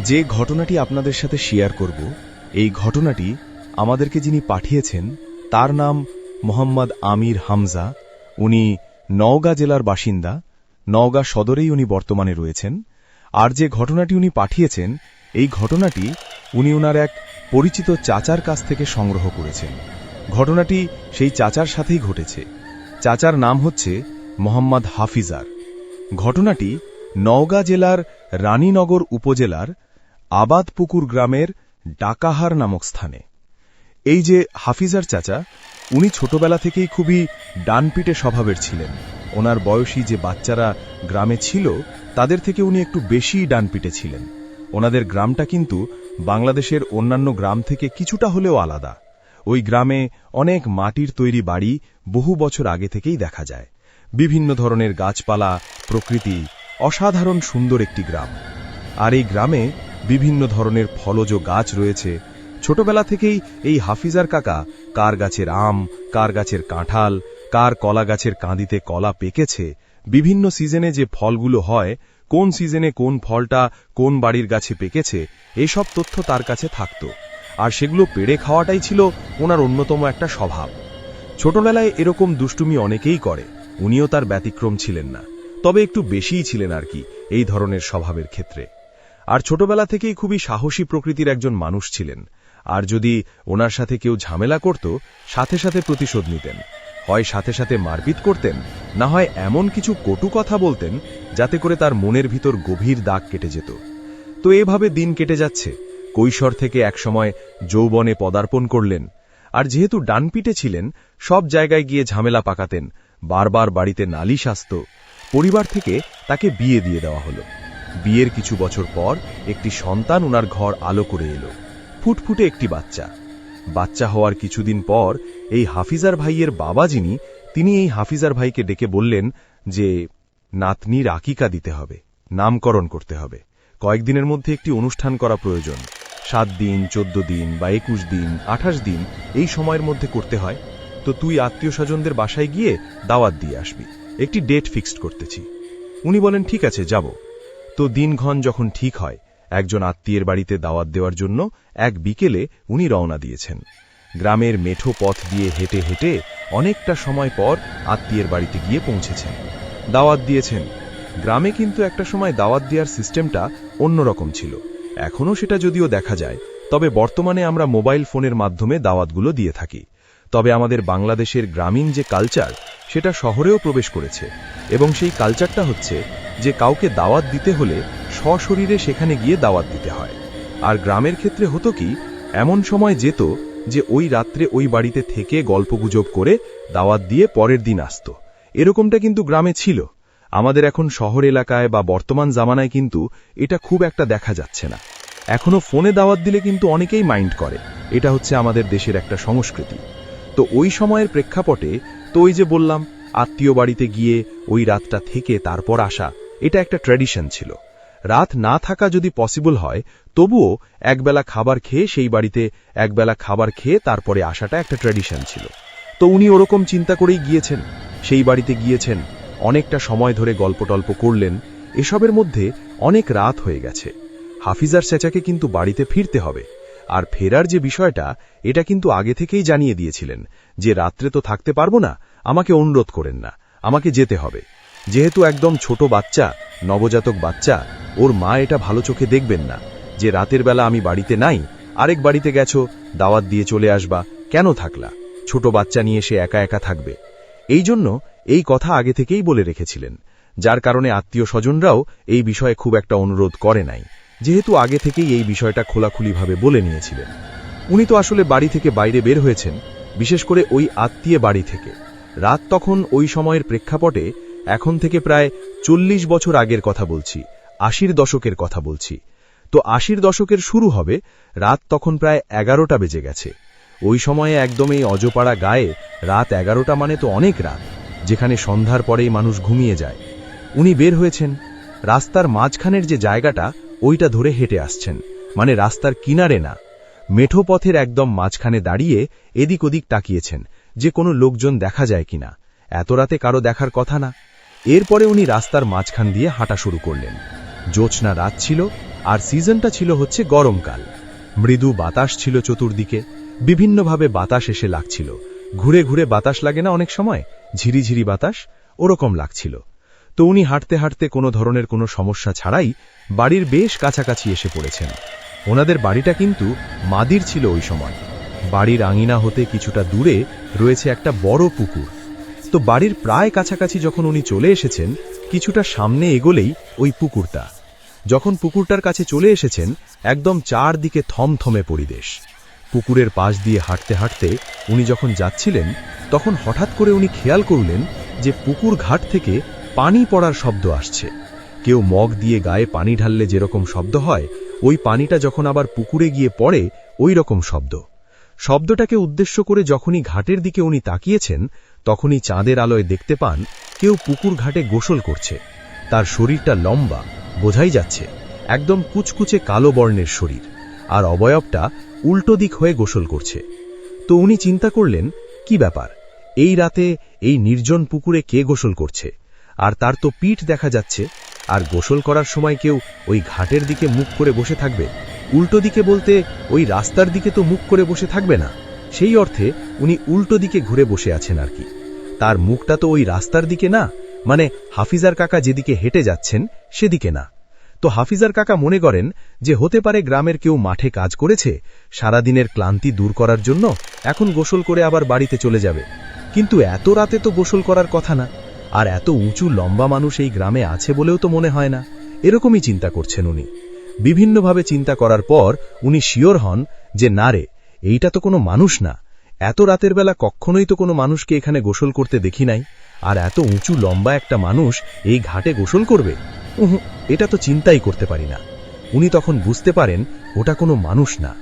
যে ঘটনাটি আপনাদের সাথে শেয়ার করব, এই ঘটনাটি আমাদেরকে যিনি পাঠিয়েছেন তার নাম মোহাম্মদ আমির হামজা। উনি নওগাঁ জেলার বাসিন্দা, নওগাঁ সদরেই উনি বর্তমানে রয়েছেন। আর যে ঘটনাটি উনি পাঠিয়েছেন, এই ঘটনাটি উনি ওনার এক পরিচিত চাচার কাছ থেকে সংগ্রহ করেছেন। ঘটনাটি সেই চাচার সাথেই ঘটেছে। চাচার নাম হচ্ছে মোহাম্মদ হাফিজার। ঘটনাটি নওগাঁ জেলার রানীনগর উপজেলার আবাদপুকুর গ্রামের ডাকাহার নামক স্থানে। এই যে হাফিজার চাচা, উনি ছোটবেলা থেকেই খুবই ডানপিটে স্বভাবের ছিলেন। ওনার বয়সী যে বাচ্চারা গ্রামে ছিল তাদের থেকে উনি একটু বেশি ডানপিটে ছিলেন। ওনাদের গ্রামটা কিন্তু বাংলাদেশের অন্যান্য গ্রাম থেকে কিছুটা হলেও আলাদা। ওই গ্রামে অনেক মাটির তৈরি বাড়ি বহু বছর আগে থেকেই দেখা যায়। বিভিন্ন ধরনের গাছপালা, প্রকৃতি, অসাধারণ সুন্দর একটি গ্রাম। আর এই গ্রামে বিভিন্ন ধরনের ফলজ গাছ রয়েছে। ছোটবেলা থেকেই এই হাফিজার কাকা কার গাছের আম, কার গাছের কাঁঠাল, কার কলা গাছের কাঁদিতে কলা পেকেছে, বিভিন্ন সিজনে যে ফলগুলো হয়, কোন সিজনে কোন ফলটা কোন বাড়ির গাছে পেকেছে, এসব তথ্য তার কাছে থাকত। আর সেগুলো পেড়ে খাওয়াটাই ছিল ওনার অন্যতম একটা স্বভাব। ছোটবেলায় এরকম দুষ্টুমি অনেকেই করে, উনিও তার ব্যতিক্রম ছিলেন না। তবে একটু বেশিই ছিলেন আর কি এই ধরনের স্বভাবের ক্ষেত্রে। আর ছোটবেলা থেকেই খুবই সাহসী প্রকৃতির একজন মানুষ ছিলেন। আর যদি ওনার সাথে কেউ ঝামেলা করত, সাথে সাথে প্রতিশোধ নিতেন। হয় সাথে সাথে মারপিট করতেন, না হয় এমন কিছু কটু কথা বলতেন যাতে করে তার মনের ভিতর গভীর দাগ কেটে যেত। তো এভাবে দিন কেটে যাচ্ছে। কৈশোর থেকে একসময় যৌবনে পদার্পণ করলেন। আর যেহেতু ডানপিটে ছিলেন, সব জায়গায় গিয়ে ঝামেলা পাকাতেন, বারবার বাড়িতে নালিশ আসত। পরিবার থেকে তাকে বিয়ে দিয়ে দেওয়া হলো। বিয়ের কিছু বছর পর একটি সন্তান ওনার ঘর আলো করে এলো, ফুটফুটে একটি বাচ্চা। বাচ্চা হওয়ার কিছুদিন পর এই হাফিজার ভাইয়ের বাবা যিনি, তিনি এই হাফিজার ভাইকে ডেকে বললেন যে নাতনির আকিকা দিতে হবে, নামকরণ করতে হবে। কয়েকদিনের মধ্যে একটি অনুষ্ঠান করা প্রয়োজন। 7 দিন, 14 দিন বা 21 দিন, 28 দিন এই সময়ের মধ্যে করতে হয়। তো তুই আত্মীয় স্বজনদের বাসায় গিয়ে দাওয়াত দিয়ে আসবি, একটি ডেট ফিক্সড করতেছি। উনি বলেন ঠিক আছে, যাব। তো দিনক্ষণ যখন ঠিক হয়, একজন আত্মীয়ের বাড়িতে দাওয়াত দেওয়ার জন্য এক বিকেলে উনি রওনা দিয়েছেন। গ্রামের মেঠো পথ দিয়ে হেঁটে হেঁটে অনেকটা সময় পর আত্মীয়ের বাড়িতে গিয়ে পৌঁছেছেন, দাওয়াত দিয়েছেন। গ্রামে কিন্তু একটা সময় দাওয়াত দেওয়ার সিস্টেমটা অন্যরকম ছিল। এখনও সেটা যদিও দেখা যায়, তবে বর্তমানে আমরা মোবাইল ফোনের মাধ্যমে দাওয়াতগুলো দিয়ে থাকি। তবে আমাদের বাংলাদেশের গ্রামীণ যে কালচার, সেটা শহরেও প্রবেশ করেছে। এবং সেই কালচারটা হচ্ছে যে কাউকে দাওয়াত দিতে হলে সশরীরে সেখানে গিয়ে দাওয়াত দিতে হয়। আর গ্রামের ক্ষেত্রে হতো কি, এমন সময় যেত যে ওই রাত্রে ওই বাড়িতে থেকে গল্পগুজব করে দাওয়াত দিয়ে পরের দিন আসত। এরকমটা কিন্তু গ্রামে ছিল। আমাদের এখন শহর এলাকায় বা বর্তমান জামানায় কিন্তু এটা খুব একটা দেখা যাচ্ছে না। এখনো ফোনে দাওয়াত দিলে কিন্তু অনেকেই মাইন্ড করে। এটা হচ্ছে আমাদের দেশের একটা সংস্কৃতি। তো ওই সময়ের প্রেক্ষাপটে, তো ওই যে বললাম, আত্মীয় বাড়িতে গিয়ে ওই রাতটা থেকে তারপর আসা, এটা একটা ট্র্যাডিশন ছিল। রাত না থাকা যদি পসিবল হয়, তবুও একবেলা খাবার খেয়ে সেই বাড়িতে একবেলা খাবার খেয়ে তারপরে আসাটা একটা ট্র্যাডিশন ছিল। তো উনি ওরকম চিন্তা করেই গিয়েছেন, সেই বাড়িতে গিয়েছেন, অনেকটা সময় ধরে গল্পটল্প করলেন। এসবের মধ্যে অনেক রাত হয়ে গেছে। হাফিজার চাচাকে কিন্তু বাড়িতে ফিরতে হবে। আর ফেরার যে বিষয়টা, এটা কিন্তু আগে থেকেই জানিয়ে দিয়েছিলেন যে রাত্রে তো থাকতে পারবো না, আমাকে অনুরোধ করেন না, আমাকে যেতে হবে। যেহেতু একদম ছোট বাচ্চা, নবজাতক বাচ্চা, ওর মা এটা ভালো চোখে দেখবেন না যে রাতের বেলা আমি বাড়িতে নাই, আরেক বাড়িতে গেছো, দাওয়াত দিয়ে চলে আসবা, কেন থাকলা, ছোট বাচ্চা নিয়ে সে একা একা থাকবে। এই জন্য এই কথা আগে থেকেই বলে রেখেছিলেন, যার কারণে আত্মীয় স্বজনরাও এই বিষয়ে খুব একটা অনুরোধ করে নাই, যেহেতু আগে থেকেই এই বিষয়টা খোলাখুলিভাবে বলে নিয়েছিলেন। উনি তো আসলে বাড়ি থেকে বাইরে বের হয়েছেন, বিশেষ করে ওই আত্মীয় বাড়ি থেকে। রাত তখন ওই সময়ের প্রেক্ষাপটে এখন থেকে প্রায় 40 বছর আগের কথা বলছি, 80-র দশকের কথা বলছি। তো 80-র দশকের শুরু হবে, রাত তখন প্রায় 11টা বেজে গেছে। ওই সময়ে একদম এই অজপাড়া গায়ে রাত 11টা মানে তো অনেক রাত, যেখানে সন্ধ্যার পরেই মানুষ ঘুমিয়ে যায়। উনি বের হয়েছেন, রাস্তার মাঝখানের যে জায়গাটা, ওইটা ধরে হেঁটে আসছেন, মানে রাস্তার কিনারে না, মেঠো পথের একদম মাঝখানে দাঁড়িয়ে এদিক ওদিক তাকিয়েছেন যে কোনো লোকজন দেখা যায় কিনা। এত রাতে কারো দেখার কথা না। এরপরে উনি রাস্তার মাঝখান দিয়ে হাঁটা শুরু করলেন। জ্যোৎস্না রাত ছিল, আর সিজনটা ছিল হচ্ছে গরমকাল। মৃদু বাতাস ছিল চতুর্দিকে, বিভিন্নভাবে বাতাস এসে লাগছিল। ঘুরে ঘুরে বাতাস লাগে না অনেক সময়, ঝিরিঝিরি বাতাস, ওরকম লাগছিল। তো উনি হাঁটতে হাঁটতে কোনো ধরনের কোনো সমস্যা ছাড়াই বাড়ির বেশ কাছাকাছি এসে পড়েছেন। ওনাদের বাড়িটা কিন্তু মাদির ছিল ওই সময়। বাড়ির আঙিনা হতে কিছুটা দূরে রয়েছে একটা বড় পুকুর। তো বাড়ির প্রায় কাছাকাছি যখন উনি চলে এসেছেন, কিছুটা সামনে এগোলেই ওই পুকুরটা। যখন পুকুরটার কাছে চলে এসেছেন, একদম চারদিকে থমথমে পরিবেশ। পুকুরের পাশ দিয়ে হাঁটতে হাঁটতে উনি যখন যাচ্ছিলেন, তখন হঠাৎ করে উনি খেয়াল করলেন যে পুকুর ঘাট থেকে পানি পড়ার শব্দ আসছে। কেউ মগ দিয়ে গায়ে পানি ঢাললে যেরকম শব্দ হয়, ওই পানিটা যখন আবার পুকুরে গিয়ে পড়ে ওই রকম শব্দ। শব্দটাকে উদ্দেশ্য করে যখনই ঘাটের দিকে উনি তাকিয়েছেন, তখনই চাঁদের আলোয় দেখতে পান কেউ পুকুর ঘাটে গোসল করছে। তার শরীরটা লম্বা, বোঝাই যাচ্ছে একদম কুচকুচে কালো বর্ণের শরীর, আর অবয়বটা উল্টো দিক হয়ে গোসল করছে। তো উনি চিন্তা করলেন, কি ব্যাপার, এই রাতে এই নির্জন পুকুরে কে গোসল করছে? আর তার তো পিঠ দেখা যাচ্ছে, আর গোসল করার সময় কেউ ওই ঘাটের দিকে মুখ করে বসে থাকবে? উল্টো দিকে বলতে ওই রাস্তার দিকে তো মুখ করে বসে থাকবে না। সেই অর্থে উনি উল্টো দিকে ঘুরে বসে আছেন আর কি। তার মুখটা তো ওই রাস্তার দিকে না, মানে হাফিজার কাকা যেদিকে হেঁটে যাচ্ছেন সেদিকে না। তো হাফিজার কাকা মনে করেন যে হতে পারে গ্রামের কেউ মাঠে কাজ করেছে, সারাদিনের ক্লান্তি দূর করার জন্য এখন গোসল করে আবার বাড়িতে চলে যাবে। কিন্তু এত রাতে তো গোসল করার কথা না, আর এত উঁচু লম্বা মানুষ এই গ্রামে আছে বলেও তো মনে হয় না। এরকমই চিন্তা করছেন উনি। বিভিন্নভাবে চিন্তা করার পর উনি শিওর হন যে না রে, এইটা তো কোনো মানুষ না। এত রাতের বেলা কখনোই তো কোনো মানুষকে এখানে গোসল করতে দেখি নাই, আর এত উঁচু লম্বা একটা মানুষ এই ঘাটে গোসল করবে? এটা তো চিন্তাই করতে পারি না। উনি তখন বুঝতে পারেন ওটা কোনো মানুষ না।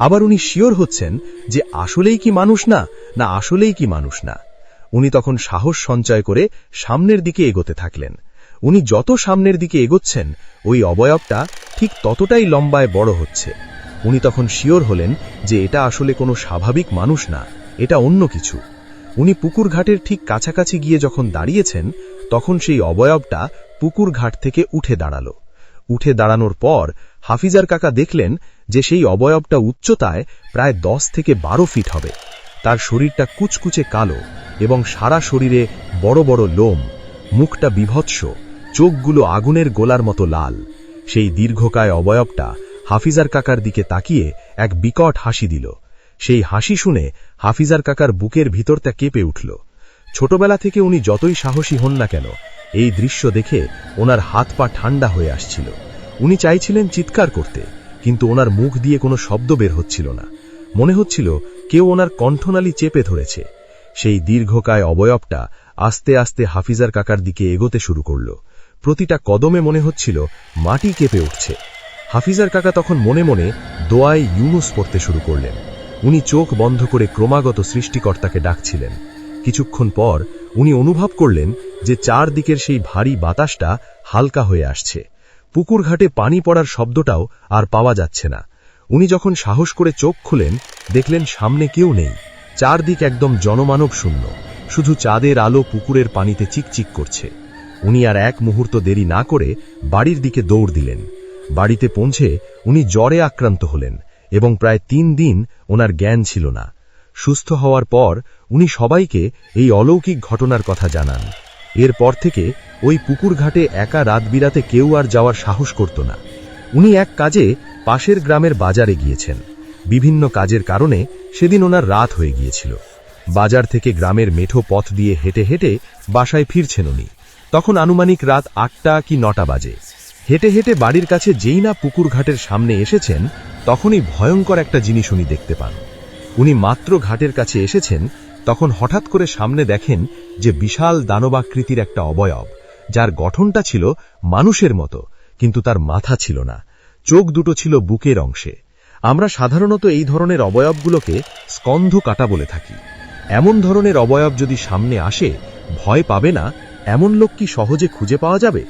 আবার উনি শিওর হচ্ছেন যে আসলেই কি মানুষ না, না আসলেই কি মানুষ না। উনি তখন সাহস সঞ্চয় করে সামনের দিকে এগোতে থাকলেন। উনি যত সামনের দিকে এগোচ্ছেন, ওই অবয়বটা ঠিক ততটাই লম্বায় বড় হচ্ছে। উনি তখন শিওর হলেন যে এটা আসলে কোনো স্বাভাবিক মানুষ না, এটা অন্য কিছু। উনি পুকুর ঘাটের ঠিক কাছাকাছি গিয়ে যখন দাঁড়িয়েছেন, তখন সেই অবয়বটা পুকুর ঘাট থেকে উঠে দাঁড়ালো। উঠে দাঁড়ানোর পর হাফিজার কাকা দেখলেন যে সেই অবয়বটা উচ্চতায় প্রায় 10 থেকে 12 ফিট হবে। তার শরীরটা কুচকুচে কালো এবং সারা শরীরে বড় বড় লোম, মুখটা বিভৎস, চোখগুলো আগুনের গোলার মতো লাল। সেই দীর্ঘকায় অবয়বটা হাফিজার কাকার দিকে তাকিয়ে এক বিকট হাসি দিল। সেই হাসি শুনে হাফিজার কাকার বুকের ভিতরটা কেঁপে উঠল। ছোটবেলা থেকে উনি যতই সাহসী হন না কেন, এই দৃশ্য দেখে ওনার হাত পা ঠান্ডা হয়ে আসছিল। উনি চাইছিলেন চিৎকার করতে, কিন্তু ওনার মুখ দিয়ে কোনো শব্দ বের হচ্ছিল না। মনে হচ্ছিল কেউ ওনার কণ্ঠনালী চেপে ধরেছে। সেই দীর্ঘকায় অবয়বটা আস্তে আস্তে হাফিজার কাকার দিকে এগোতে শুরু করল। প্রতিটা কদমে মনে হচ্ছিল মাটি কেঁপে উঠছে। হাফিজার কাকা তখন মনে মনে দোয়ায় ইউনুস পড়তে শুরু করলেন। উনি চোখ বন্ধ করে ক্রমাগত সৃষ্টিকর্তাকে ডাকছিলেন। কিছুক্ষণ পর উনি অনুভব করলেন যে চারদিকের সেই ভারী বাতাসটা হালকা হয়ে আসছে। পুকুর ঘাটে পানি পড়ার শব্দটাও আর পাওয়া যাচ্ছে না। উনি যখন সাহস করে চোখ খুলেন, দেখলেন সামনে কেউ নেই। চারদিক একদম জনমানব শূন্য, শুধু চাঁদের আলো পুকুরের পানিতে চিকচিক করছে। উনি আর এক মুহূর্ত দেরি না করে বাড়ির দিকে দৌড় দিলেন। বাড়িতে পৌঁছে উনি জ্বরে আক্রান্ত হলেন এবং প্রায় 3 দিন ওনার জ্ঞান ছিল না। সুস্থ হওয়ার পর উনি সবাইকে এই অলৌকিক ঘটনার কথা জানান। এরপর থেকে ওই পুকুর ঘাটে একা রাত বিরাতে কেউ আর যাওয়ার সাহস করত না। উনি এক কাজে পাশের গ্রামের বাজারে গিয়েছেন। বিভিন্ন কাজের কারণে সেদিন ওনার রাত হয়ে গিয়েছিল। বাজার থেকে গ্রামের মেঠো পথ দিয়ে হেঁটে হেঁটে বাসায় ফিরছেন উনি। তখন আনুমানিক রাত 8টা কি 9টা বাজে। হেঁটে হেঁটে বাড়ির কাছে যেই না পুকুর ঘাটের সামনে এসেছেন, তখনই ভয়ঙ্কর একটা জিনিস উনি দেখতে পান। উনি মাত্র ঘাটের কাছে এসেছেন, তখন হঠাৎ করে সামনে দেখেন যে বিশাল দানবাকৃতির একটা অবয়ব, যার গঠনটা ছিল মানুষের মতো, কিন্তু তার মাথা ছিল না, চোখ দুটো ছিল বুকের অংশে। আমরা সাধারণত এই ধরনের অবয়বগুলোকে স্কন্ধ কাটা বলে থাকি। এমন ধরনের অবয়ব যদি সামনে আসে, ভয় পাবে না এমন লোক কি সহজে খুঁজে পাওয়া যাবে?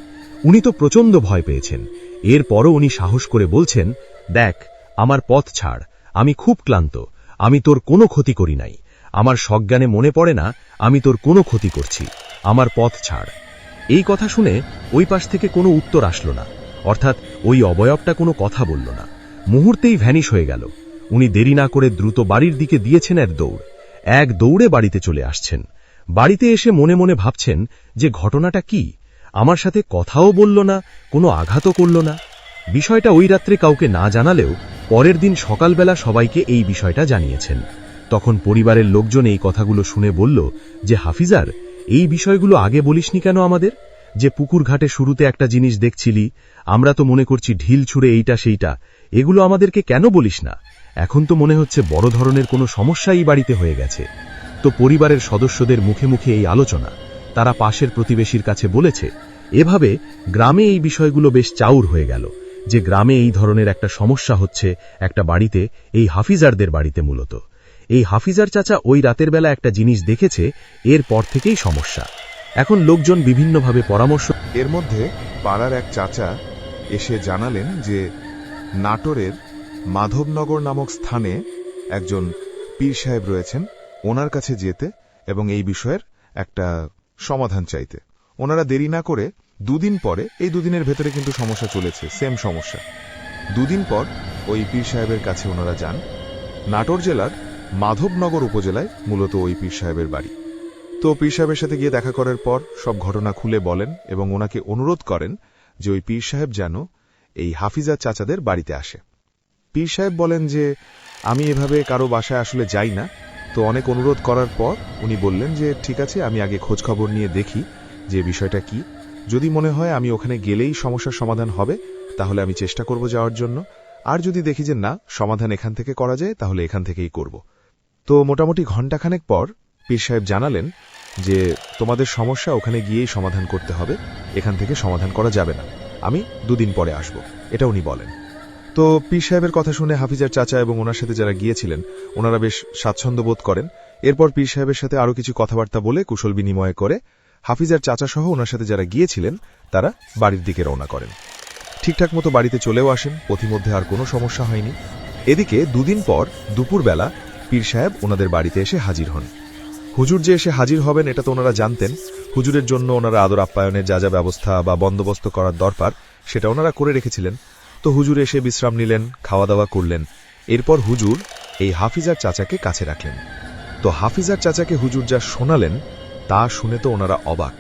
উনি তো প্রচণ্ড ভয় পেয়েছেন। এরপরও উনি সাহস করে বলছেন, দেখ, আমার পথ ছাড়, আমি খুব ক্লান্ত, আমি তোর কোনো ক্ষতি করি নাই, আমার সজ্ঞানে মনে পড়ে না আমি তোর কোনো ক্ষতি করছি, আমার পথ ছাড়। এই কথা শুনে ওই পাশ থেকে কোনো উত্তর আসলো না, অর্থাৎ ওই অবয়বটা কোনো কথা বলল না, মুহূর্তেই ভ্যানিশ হয়ে গেল। উনি দেরি না করে দ্রুত বাড়ির দিকে দিয়েছেন এক দৌড়ে বাড়িতে চলে আসছেন। বাড়িতে এসে মনে মনে ভাবছেন যে ঘটনাটা কি, আমার সাথে কথাও বলল না, কোনো আঘাতও করল না। বিষয়টা ওই রাত্রে কাউকে না জানালেও পরের দিন সকালবেলা সবাইকে এই বিষয়টা জানিয়েছেন। তখন পরিবারের লোকজন এই কথাগুলো শুনে বলল যে হাফিজার, এই বিষয়গুলো আগে বলিসনি কেন আমাদের? যে পুকুর ঘাটে শুরুতে একটা জিনিস দেখছিলি, আমরা তো মনে করছি ঢিল ছুঁড়ে এইটা সেইটা, এগুলো আমাদেরকে কেন বলিস না? এখন তো মনে হচ্ছে বড় ধরনের কোনো সমস্যা এই বাড়িতে হয়ে গেছে। তো পরিবারের সদস্যদের মুখে মুখে এই আলোচনা, তারা পাশের প্রতিবেশীর কাছে বলেছে। এভাবে গ্রামে এই বিষয়গুলো বেশ চাউর হয়ে গেল যে গ্রামে এই ধরনের একটা সমস্যা হচ্ছে একটা বাড়িতে, এই হাফিজারদের বাড়িতে মূলত। এই হাফিজার চাচা ওই রাতের বেলা একটা জিনিস দেখেছে, এরপর থেকেই সমস্যা। এখন লোকজন বিভিন্নভাবে পরামর্শ। এর মধ্যে পাড়ার এক চাচা এসে জানালেন যে নাটোরের মাধবনগর নামক স্থানে একজন পীর সাহেব রয়েছেন, ওনার কাছে যেতে এবং এই বিষয়ের একটা সমাধান চাইতে। ওনারা দেরি না করে দুদিন পরে, এই দুদিনের ভেতরে কিন্তু সমস্যা চলেছে, সেম সমস্যা, দুদিন পর ওই পীর সাহেবের কাছে ওনারা যান। নাটোর জেলার মাধবনগর উপজেলায় মূলত ওই পীর সাহেবের বাড়ি। তো পীর সাহেবের সাথে গিয়ে দেখা করার পর সব ঘটনা খুলে বলেন এবং ওনাকে অনুরোধ করেন যে ওই পীর সাহেব যেন এই হাফিজার চাচাদের বাড়িতে আসে। পীর সাহেব বলেন যে আমি এভাবে কারো বাসায় আসলে যাই না। তো অনেক অনুরোধ করার পর উনি বললেন যে ঠিক আছে, আমি আগে খোঁজ খবর নিয়ে দেখি যে বিষয়টা কি। যদি মনে হয় আমি ওখানে গেলেই সমস্যার সমাধান হবে তাহলে আমি চেষ্টা করব যাওয়ার জন্য, আর যদি দেখি যে না, সমাধান এখান থেকে করা যায় তাহলে এখান থেকেই করব। তো মোটামুটি ঘণ্টাখানেক পর পীর সাহেব জানালেন যে তোমাদের সমস্যা ওখানে গিয়েই সমাধান করতে হবে, এখান থেকে সমাধান করা যাবে না, আমি দুদিন পরে আসব, এটা উনি বলেন। তো পীর সাহেবের কথা শুনে হাফিজার চাচা এবং ওনার সাথে যারা গিয়েছিলেন ওনারা বেশ স্বাচ্ছন্দ্য বোধ করেন। এরপর পীর সাহেবের সাথে আরও কিছু কথাবার্তা বলে কুশল বিনিময় করে হাফিজার চাচা সহ ওনার সাথে যারা গিয়েছিলেন তারা বাড়ির দিকে রওনা করেন। ঠিকঠাক মতো বাড়িতে চলেও আসেন, পথিমধ্যে আর কোনো সমস্যা হয়নি। এদিকে দুদিন পর দুপুরবেলা পীর সাহেব ওনাদের বাড়িতে এসে হাজির হন। হুজুর যে এসে হাজির হবেন এটা তো ওনারা জানতেন। হুজুরের জন্য ওনারা আদর আপ্যায়নের যা যা ব্যবস্থা বা বন্দোবস্ত করার দরকার সেটা ওনারা করে রেখেছিলেন। তো হুজুর এসে বিশ্রাম নিলেন, খাওয়া দাওয়া করলেন। এরপর হুজুর এই হাফিজার চাচাকে কাছে রাখলেন। তো হাফিজার চাচাকে হুজুর যা শোনালেন তা শুনে তো ওনারা অবাক।